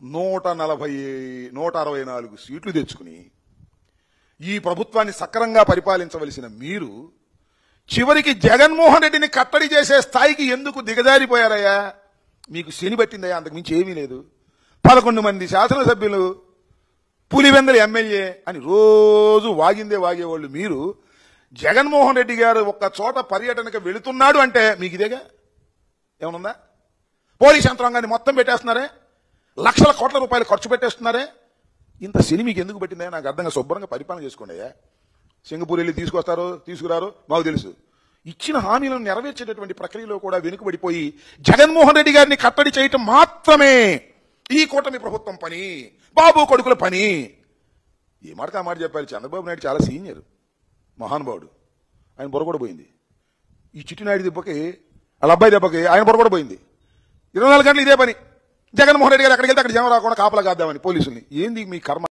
164 సీట్లు తెచ్చుకుని ఈ ప్రభుత్వాన్ని సక్రమంగా పరిపాలించవలసిన మీరు చివరికి జగన్మోహన్ రెడ్డిని కట్టడి చేసే స్థాయికి ఎందుకు దిగజారిపోయారయ్యా? మీకు శని పట్టిందయ్యా, అంతకుమించి ఏమీ లేదు. 11 మంది శాసనసభ్యులు, పులివెందుల ఎమ్మెల్యే అని రోజు వాగేవాళ్ళు మీరు జగన్మోహన్ రెడ్డి గారు ఒక్క చోట పర్యటనకు వెళుతున్నాడు అంటే మీకు ఇదేగా? ఏమనుందా? పోలీస్ యంత్రాంగాన్ని మొత్తం పెట్టేస్తున్నారే, లక్షల కోట్ల రూపాయలు ఖర్చు పెట్టేస్తున్నారే. ఇంత శని మీకు ఎందుకు పట్టిందయ్యా? నాకు అర్థంగా శుభ్రంగా పరిపాలన చేసుకోండి అయ్యా. సింగపూర్ వెళ్ళి తీసుకురారు మాకు తెలుసు. ఇచ్చిన హామీలను నెరవేర్చేటటువంటి ప్రక్రియలో కూడా వెనుకబడిపోయి జగన్మోహన్ రెడ్డి గారిని కట్టడి చేయటం మాత్రమే ఈ కూటమి ప్రభుత్వం పని, బాబు కొడుకుల పని. ఏ మాటకు ఆ మాట చెప్పాలి. చంద్రబాబు నాయుడు చాలా సీనియర్ మహానుభావుడు, ఆయన బుర్ర కూడా పోయింది. ఈ చిట్టినాయుడు దెబ్బకి, వాళ్ళ అబ్బాయి దెబ్బకి ఆయన బుర్ర కూడా పోయింది. 24 గంటలు ఇదే పని. జగన్మోహన్ రెడ్డి గారు ఎక్కడికి వెళ్తే అక్కడ జనం రాకుండా కాపలా కాద్దామని పోలీసుల్ని. ఏంది మీ కర్మ?